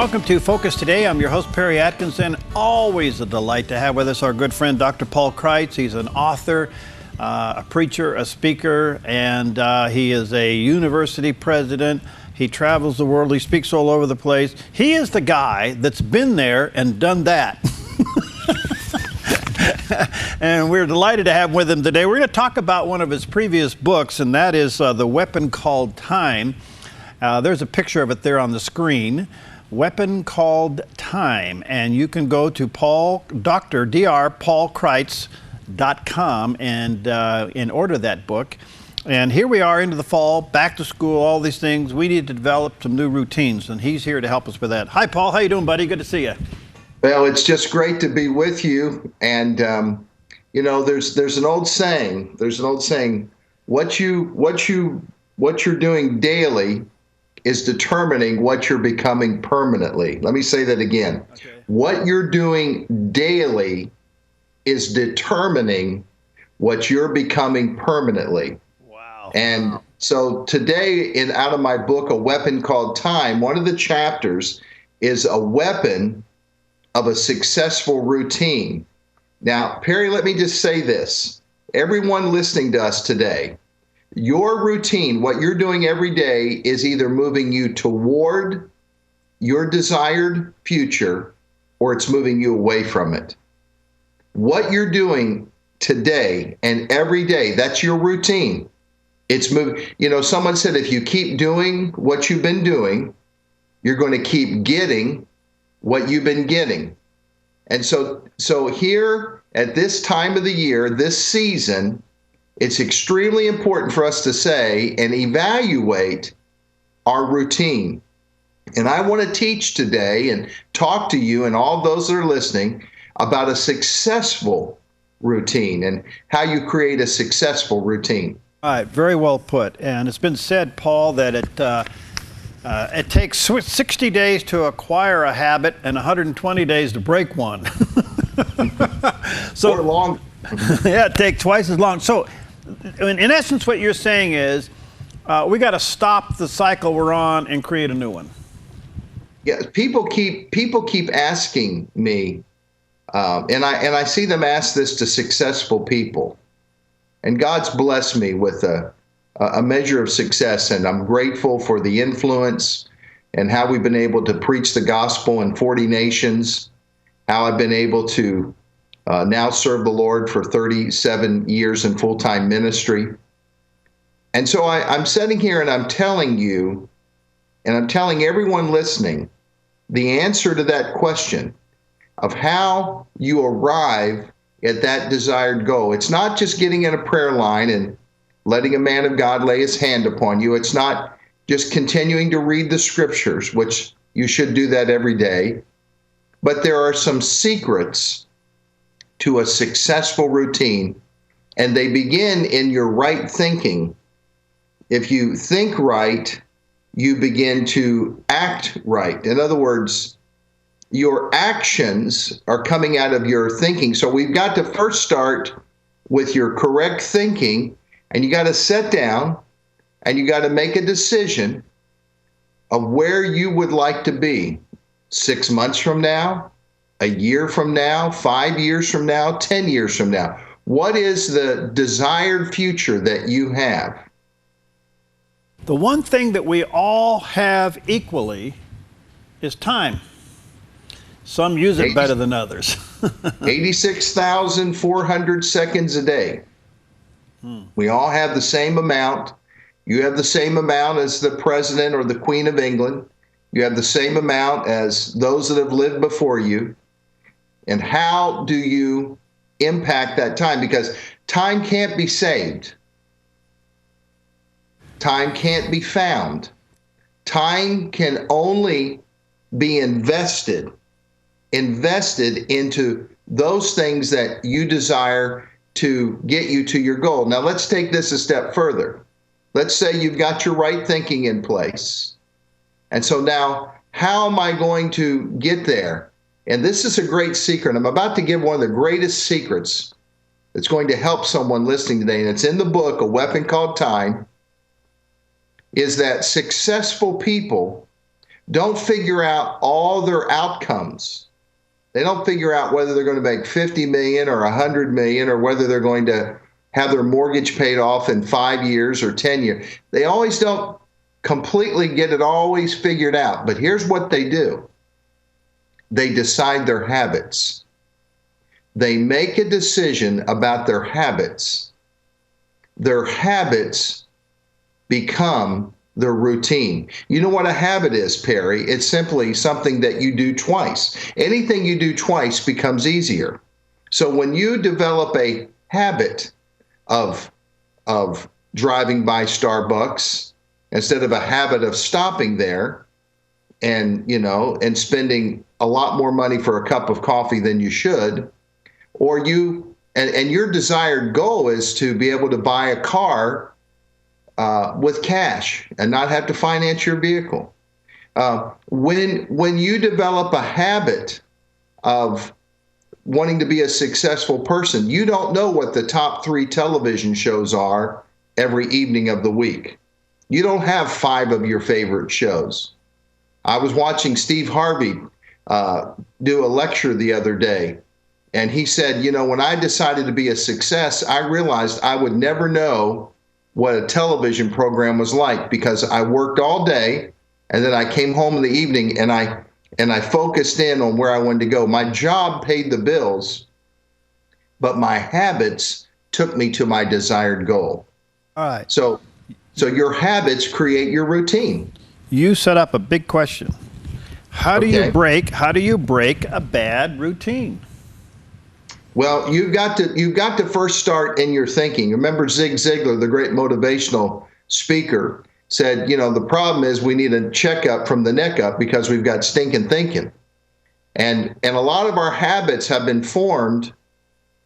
Welcome to Focus Today. I'm your host, Perry Atkinson. Always a delight to have with us our good friend, Dr. Paul Kreitz. He's an author, a preacher, a speaker, and he is a university president. He travels the world. He speaks all over the place. He is the guy that's been there and done that. And we're delighted to have him with him today. We're going to talk about one of his previous books, and that is The Weapon Called Time. There's a picture of it there on the screen. Weapon Called Time. And you can go to drpaulkreitz.com and order that book. And here we are into the fall, back to school, all these things. We need to develop some new routines, and he's here to help us with that. Hi, Paul. How you doing, buddy? Good to see you. Well, it's just great to be with you. And, you know, there's an old saying. What you're doing daily is determining what you're becoming permanently. Let me say that again. Okay. What you're doing daily is determining what you're becoming permanently. Wow. And so today, out of my book, A Weapon Called Time, one of the chapters is a weapon of a successful routine. Now, Perry, let me just say this. Everyone listening to us today, your routine, what you're doing every day, is either moving you toward your desired future or it's moving you away from it. What you're doing today and every day, that's your routine. It's moving. You know, someone said if you keep doing what you've been doing, you're going to keep getting what you've been getting. And so here at this time of the year, this season, it's extremely important for us to say and evaluate our routine. And I want to teach today and talk to you and all those that are listening about a successful routine and how you create a successful routine. All right, very well put. And it's been said, Paul, that it takes 60 days to acquire a habit and 120 days to break one. So long. Yeah, it takes twice as long. So in essence, what you're saying is we got to stop the cycle we're on and create a new one. Yeah, people keep asking me, and I see them ask this to successful people, and God's blessed me with a measure of success, and I'm grateful for the influence and how we've been able to preach the gospel in 40 nations, how I've been able to now serve the Lord for 37 years in full-time ministry. And so I'm sitting here and I'm telling you, and I'm telling everyone listening, the answer to that question of how you arrive at that desired goal. It's not just getting in a prayer line and letting a man of God lay his hand upon you. It's not just continuing to read the scriptures, which you should do that every day. But there are some secrets to a successful routine, and they begin in your right thinking. If you think right, you begin to act right. In other words, your actions are coming out of your thinking. So we've got to first start with your correct thinking, and you got to sit down and you got to make a decision of where you would like to be 6 months from now, a year from now, 5 years from now, 10 years from now. What is the desired future that you have? The one thing that we all have equally is time. Some use it better than others. 86,400 seconds a day. We all have the same amount. You have the same amount as the president or the Queen of England. You have the same amount as those that have lived before you. And how do you impact that time? Because time can't be saved. Time can't be found. Time can only be invested into those things that you desire to get you to your goal. Now, let's take this a step further. Let's say you've got your right thinking in place. And so now, how am I going to get there? And this is a great secret. I'm about to give one of the greatest secrets that's going to help someone listening today, and it's in the book, A Weapon Called Time, is that successful people don't figure out all their outcomes. They don't figure out whether they're going to make 50 million or 100 million, or whether they're going to have their mortgage paid off in 5 years or 10 years. They always don't completely get it always figured out. But here's what they do. They decide their habits. They make a decision about their habits. Their habits become their routine. You know what a habit is, Perry? It's simply something that you do twice. Anything you do twice becomes easier. So when you develop a habit of driving by Starbucks instead of a habit of stopping there and spending a lot more money for a cup of coffee than you should, or and your desired goal is to be able to buy a car with cash and not have to finance your vehicle. When you develop a habit of wanting to be a successful person, you don't know what the top 3 television shows are every evening of the week. You don't have 5 of your favorite shows. I was watching Steve Harvey do a lecture the other day, and he said, when I decided to be a success, I realized I would never know what a television program was like, because I worked all day and then I came home in the evening and I focused in on where I wanted to go. My job paid the bills, but my habits took me to my desired goal. All right. So your habits create your routine. You set up a big question. How do you break a bad routine? Well, you've got to first start in your thinking. Remember Zig Ziglar, the great motivational speaker, said, the problem is we need a checkup from the neck up because we've got stinking thinking. And a lot of our habits have been formed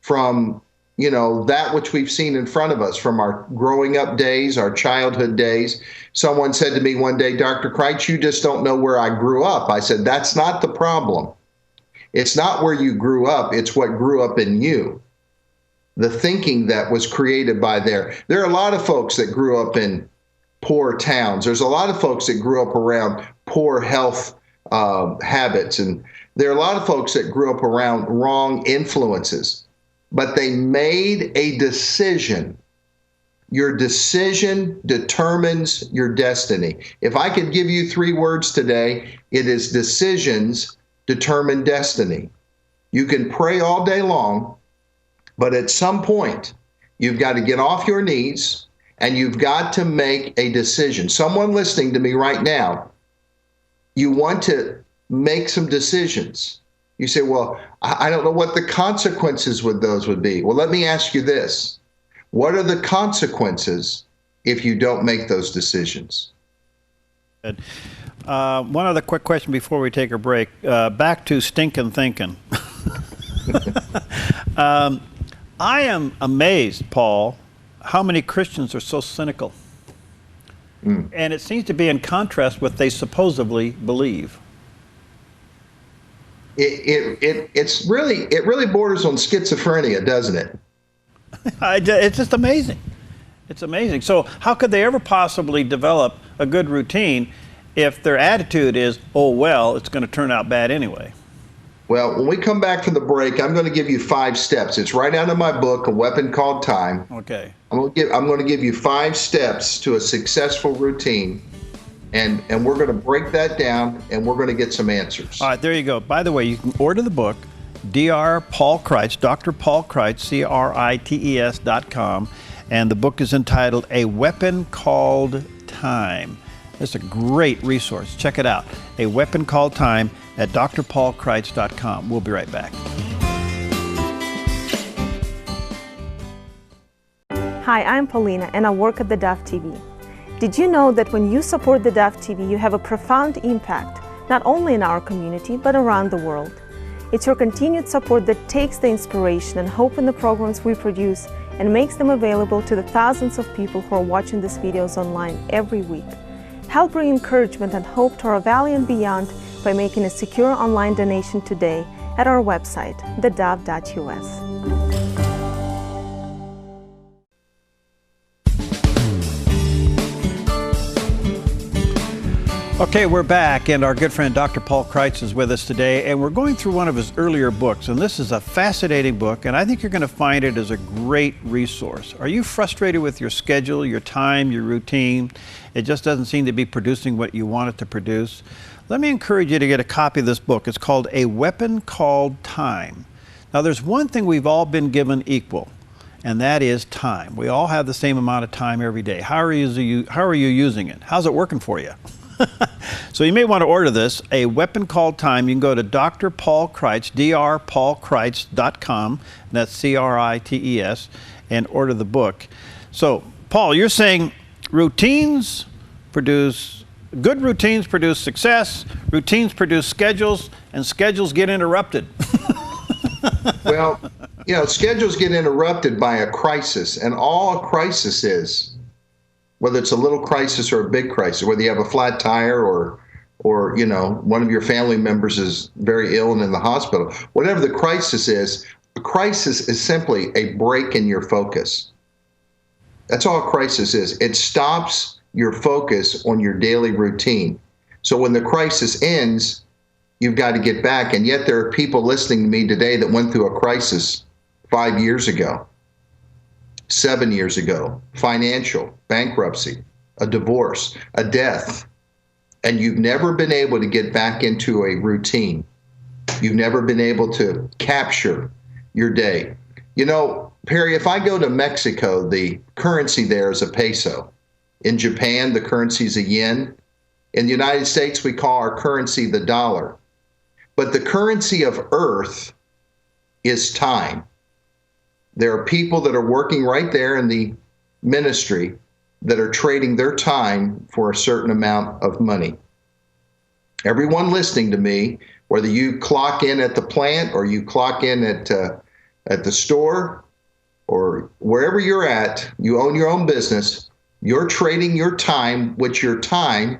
from, that which we've seen in front of us, from our growing up days, our childhood days. Someone said to me one day, Dr. Kreitz, you just don't know where I grew up. I said, that's not the problem. It's not where you grew up, it's what grew up in you. The thinking that was created by there. There are a lot of folks that grew up in poor towns. There's a lot of folks that grew up around poor health habits. And there are a lot of folks that grew up around wrong influences. But they made a decision. Your decision determines your destiny. If I could give you 3 words today, it is decisions determine destiny. You can pray all day long, but at some point, you've got to get off your knees and you've got to make a decision. Someone listening to me right now, you want to make some decisions. You say, well, I don't know what the consequences with those would be. Well, let me ask you this. What are the consequences if you don't make those decisions? Good. One other quick question before we take a break. Back to stinking thinking. I am amazed, Paul, how many Christians are so cynical. And it seems to be in contrast with what they supposedly believe. It really borders on schizophrenia, doesn't it? It's just amazing. It's amazing. So how could they ever possibly develop a good routine if their attitude is, oh, well, it's going to turn out bad anyway? Well, when we come back from the break, I'm going to give you 5 steps. It's right out of my book, A Weapon Called Time. Okay. I'm going to give you 5 steps to a successful routine, and we're going to break that down, and we're going to get some answers. All right, there you go. By the way, you can order the book, Dr. Paul Kreitz, Dr. Paul Kreitz, CRITES.com, and the book is entitled A Weapon Called Time. It's a great resource. Check it out. A Weapon Called Time at drpaulkreitz.com. We'll be right back. Hi, I'm Paulina, and I work at theDove TV. Did you know that when you support theDove TV, you have a profound impact, not only in our community, but around the world? It's your continued support that takes the inspiration and hope in the programs we produce and makes them available to the thousands of people who are watching these videos online every week. Help bring encouragement and hope to our valley and beyond by making a secure online donation today at our website, thedove.us. Okay, we're back, and our good friend Dr. Paul Kreitz is with us today, and we're going through one of his earlier books, and this is a fascinating book, and I think you're going to find it as a great resource. Are you frustrated with your schedule, your time, your routine? It just doesn't seem to be producing what you want it to produce? Let me encourage you to get a copy of this book. It's called A Weapon Called Time. Now, there's one thing we've all been given equal, and that is time. We all have the same amount of time every day. How are you using it? How's it working for you? So you may want to order this, A Weapon Called Time. You can go to Dr. Paul Kreitz, drpaulkreitz.com, and that's C-R-I-T-E-S, and order the book. So, Paul, you're saying good routines produce success, routines produce schedules, and schedules get interrupted. Well, schedules get interrupted by a crisis, and all a crisis is, whether it's a little crisis or a big crisis, whether you have a flat tire or one of your family members is very ill and in the hospital, whatever the crisis is, a crisis is simply a break in your focus. That's all a crisis is. It stops your focus on your daily routine. So when the crisis ends, you've got to get back. And yet there are people listening to me today that went through a crisis 5 years ago. 7 years ago, financial, bankruptcy, a divorce, a death, and you've never been able to get back into a routine. You've never been able to capture your day. Perry, if I go to Mexico, the currency there is a peso. In Japan, the currency is a yen. In the United States, we call our currency the dollar. But the currency of earth is time. There are people that are working right there in the ministry that are trading their time for a certain amount of money. Everyone listening to me, whether you clock in at the plant or you clock in at the store or wherever you're at, you own your own business, you're trading your time, which your time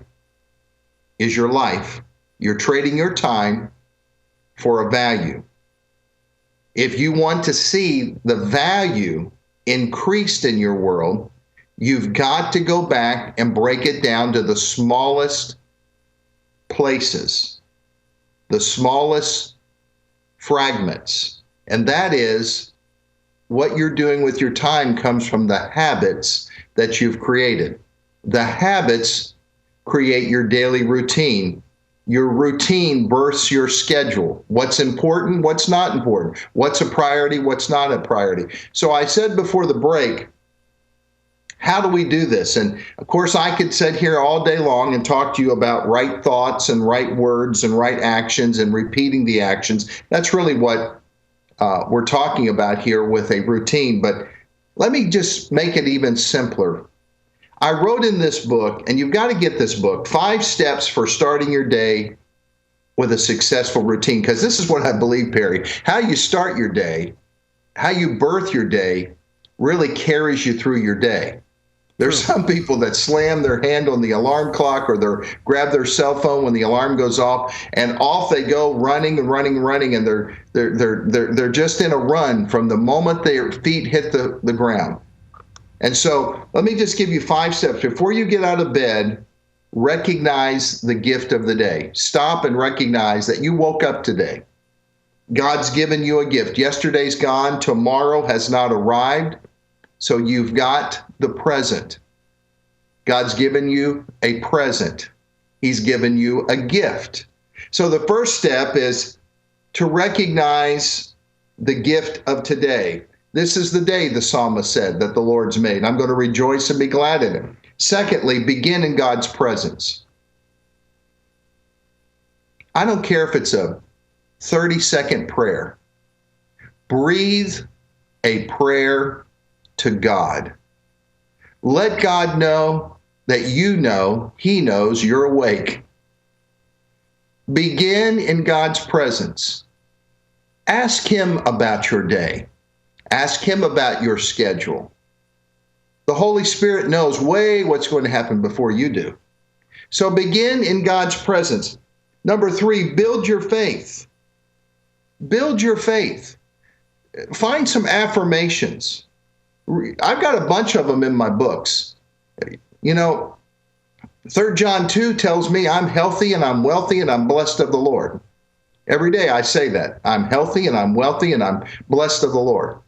is your life. You're trading your time for a value. If you want to see the value increased in your world, you've got to go back and break it down to the smallest places, the smallest fragments. And that is what you're doing with your time comes from the habits that you've created. The habits create your daily routine. Your routine births your schedule. What's important, what's not important, what's a priority, what's not a priority. So I said before the break, how do we do this? And of course, I could sit here all day long and talk to you about right thoughts and right words and right actions and repeating the actions. That's really what we're talking about here with a routine. But let me just make it even simpler. I wrote in this book, and you've got to get this book, 5 Steps for Starting Your Day with a Successful Routine, because this is what I believe, Perry. How you start your day, how you birth your day, really carries you through your day. There's some people that slam their hand on the alarm clock or they grab their cell phone when the alarm goes off, and off they go running and running and running, and they're just in a run from the moment their feet hit the ground. And so let me just give you 5 steps. Before you get out of bed, recognize the gift of the day. Stop and recognize that you woke up today. God's given you a gift. Yesterday's gone. Tomorrow has not arrived. So you've got the present. God's given you a present. He's given you a gift. So the first step is to recognize the gift of today. This is the day, the psalmist said, that the Lord's made. I'm going to rejoice and be glad in it. Secondly, begin in God's presence. I don't care if it's a 30-second prayer. Breathe a prayer to God. Let God know that you know He knows you're awake. Begin in God's presence. Ask Him about your day. Ask Him about your schedule. The Holy Spirit knows way what's going to happen before you do. So begin in God's presence. Number 3, build your faith. Build your faith. Find some affirmations. I've got a bunch of them in my books. 3 John 2 tells me I'm healthy and I'm wealthy and I'm blessed of the Lord. Every day I say that. I'm healthy and I'm wealthy and I'm blessed of the Lord.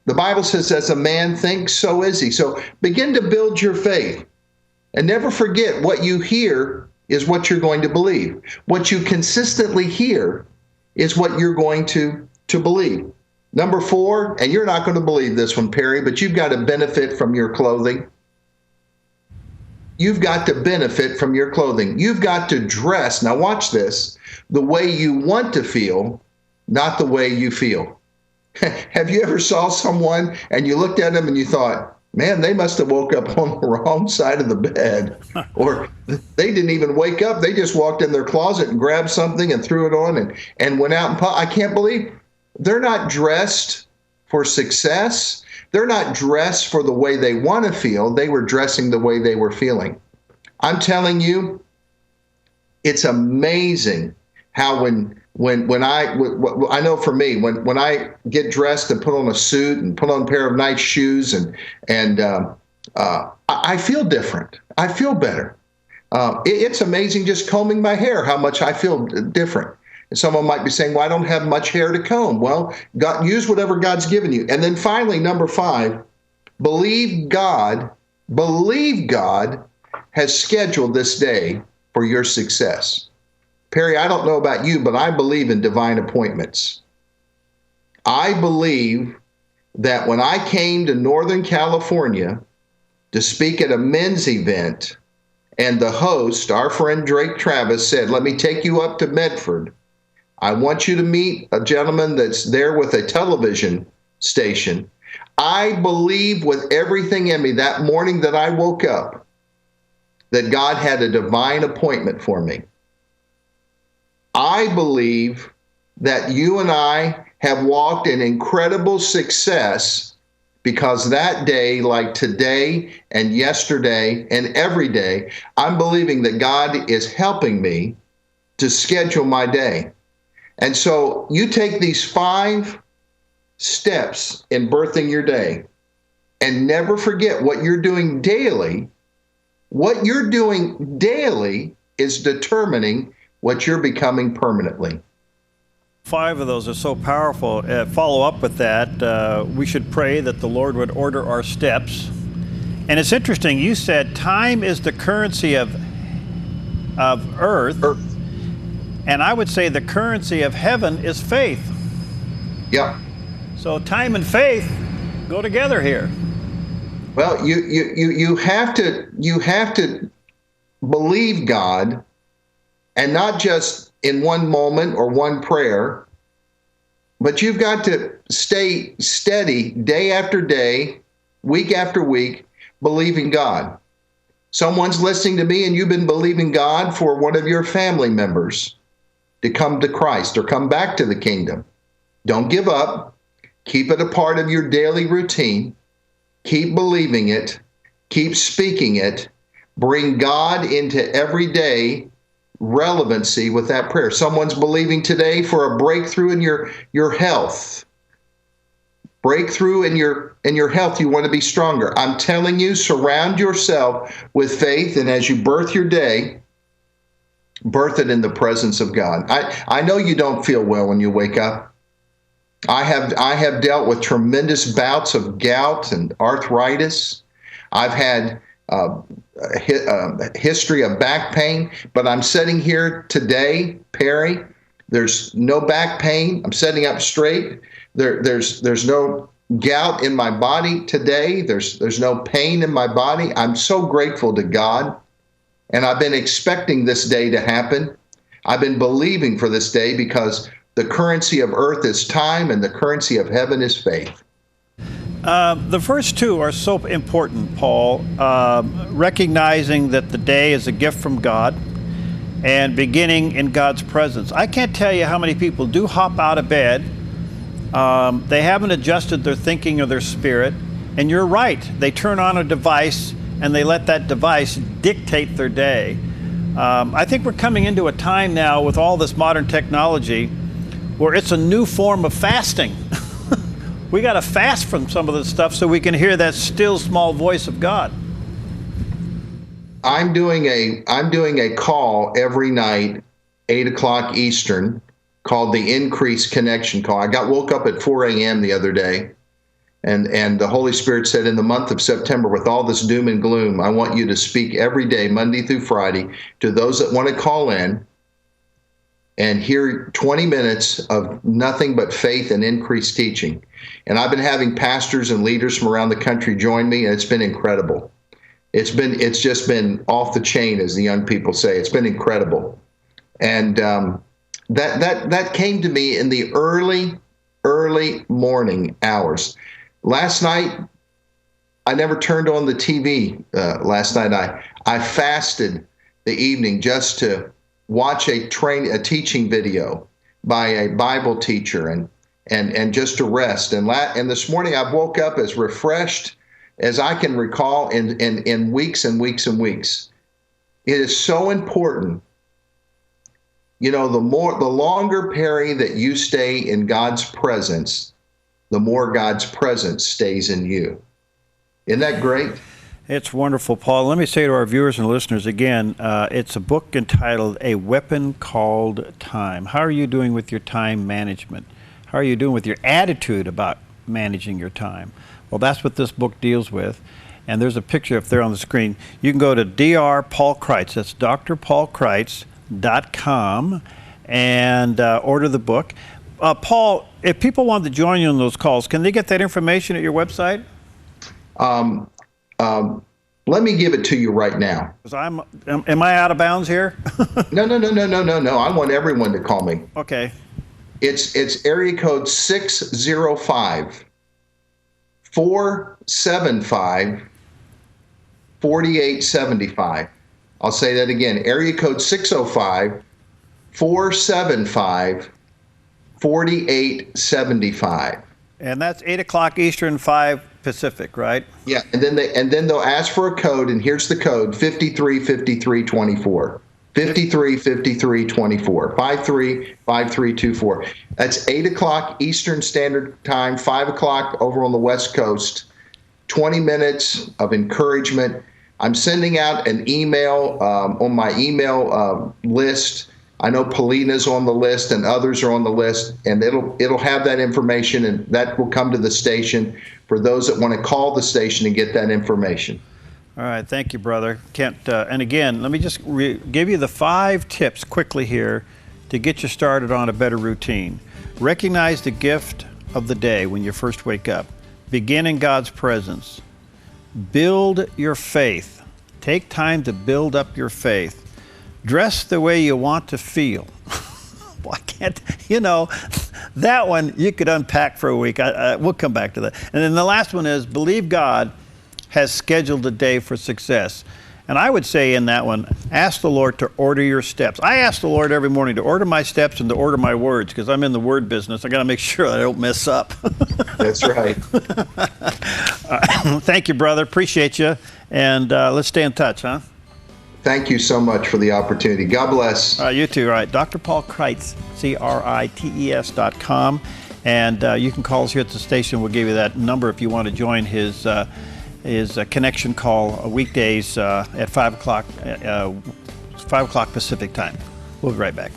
The Bible says, as a man thinks, so is he. So begin to build your faith. And never forget, what you hear is what you're going to believe. What you consistently hear is what you're going to believe. Number 4, and you're not going to believe this one, Perry, but you've got to benefit from your clothing. You've got to benefit from your clothing. You've got to dress, now watch this, the way you want to feel, not the way you feel. Have you ever saw someone and you looked at them and you thought, man, they must have woke up on the wrong side of the bed, or they didn't even wake up. They just walked in their closet and grabbed something and threw it on and went out. And I can't believe they're not dressed for success. They're not dressed for the way they want to feel. They were dressing the way they were feeling. I'm telling you, it's amazing how when I know for me, when I get dressed and put on a suit and put on a pair of nice shoes and I feel different. I feel better. It's amazing just combing my hair, how much I feel different. And someone might be saying, well, I don't have much hair to comb. Well, God, use whatever God's given you. And then finally, number 5, believe God has scheduled this day for your success. Perry, I don't know about you, but I believe in divine appointments. I believe that when I came to Northern California to speak at a men's event, and the host, our friend Drake Travis, said, let me take you up to Medford. I want you to meet a gentleman that's there with a television station. I believe with everything in me that morning that I woke up that God had a divine appointment for me. I believe that you and I have walked in incredible success because that day, like today and yesterday and every day, I'm believing that God is helping me to schedule my day. And so you take these 5 steps in birthing your day and never forget what you're doing daily. What you're doing daily is determining what you're becoming permanently. 5 of those are so powerful. Follow up with that. We should pray that the Lord would order our steps. And it's interesting, you said time is the currency of earth. And I would say the currency of heaven is faith. Yeah. So time and faith go together here. Well, you have to believe God, and not just in one moment or one prayer, but you've got to stay steady day after day, week after week, believing God. Someone's listening to me and you've been believing God for one of your family members to come to Christ or come back to the kingdom. Don't give up. Keep it a part of your daily routine. Keep believing it. Keep speaking it. Bring God into everyday relevancy with that prayer. Someone's believing today for a breakthrough in your health. Breakthrough in your health. You want to be stronger. I'm telling you, surround yourself with faith, and as you birth your day, birth it in the presence of God. I know you don't feel well when you wake up. I have dealt with tremendous bouts of gout and arthritis. I've had a history of back pain, but I'm sitting here today, Perry. There's no back pain. I'm sitting up straight. There's no gout in my body today. There's no pain in my body. I'm so grateful to God. And I've been expecting this day to happen. I've been believing for this day because the currency of earth is time and the currency of heaven is faith. The first 2 are so important, Paul. Recognizing that the day is a gift from God and beginning in God's presence. I can't tell you how many people do hop out of bed. They haven't adjusted their thinking or their spirit. And you're right. They turn on a device and they let that device dictate their day. I think we're coming into a time now with all this modern technology where it's a new form of fasting. We got to fast from some of this stuff so we can hear that still small voice of God. I'm doing a call every night, 8 o'clock Eastern, called the Increase Connection Call. I woke up at 4 a.m. the other day, and the Holy Spirit said, in the month of September, with all this doom and gloom, I want you to speak every day, Monday through Friday, to those that want to call in and hear 20 minutes of nothing but faith and increased teaching. And I've been having pastors and leaders from around the country join me, and it's been incredible. It's just been off the chain, as the young people say. It's been incredible. And that came to me in the early morning hours. Last night, I never turned on the TV. Last night, I fasted the evening just to watch a teaching video by a Bible teacher and just to rest. And this morning, I woke up as refreshed as I can recall in weeks and weeks and weeks. It is so important. You know, the longer, Perry, that you stay in God's presence, the more God's presence stays in you. Isn't that great? It's wonderful, Paul. Let me say to our viewers and listeners again, it's a book entitled A Weapon Called Time. How are you doing with your time management? How are you doing with your attitude about managing your time? Well, that's what this book deals with. And there's a picture up there on the screen. You can go to Dr. Paul Kreitz. That's drpaulkreitz.com and order the book. Paul, if people want to join you on those calls, can they get that information at your website? Let me give it to you right now. Am I out of bounds here? No. I want everyone to call me. Okay. It's area code 605-475-4875. I'll say that again. Area code 605-475-4875. And that's 8 o'clock Eastern, 5 Pacific, right? Yeah, and then they'll ask for a code, and here's the code: 535324. 535324. 535324. That's 8 o'clock Eastern Standard Time, 5 o'clock over on the West Coast. 20 minutes of encouragement. I'm sending out an email on my email list. I know Paulina's on the list and others are on the list, and it'll have that information, and that will come to the station for those that want to call the station and get that information. All right, thank you, brother Kent. And again, let me just give you the 5 tips quickly here to get you started on a better routine. Recognize the gift of the day when you first wake up. Begin in God's presence. Build your faith. Take time to build up your faith. Dress the way you want to feel. Well, I can't, that one you could unpack for a week. We'll come back to that. And then the last one is believe God has scheduled a day for success. And I would say in that one, ask the Lord to order your steps. I ask the Lord every morning to order my steps and to order my words, because I'm in the word business. I got to make sure I don't mess up. That's right. Thank you, brother. Appreciate you. And let's stay in touch, huh? Thank you so much for the opportunity. God bless. You too. All right. Dr. Paul Kreitz, CRITES.com. And you can call us here at the station. We'll give you that number if you want to join his connection call weekdays at 5 o'clock Pacific time. We'll be right back.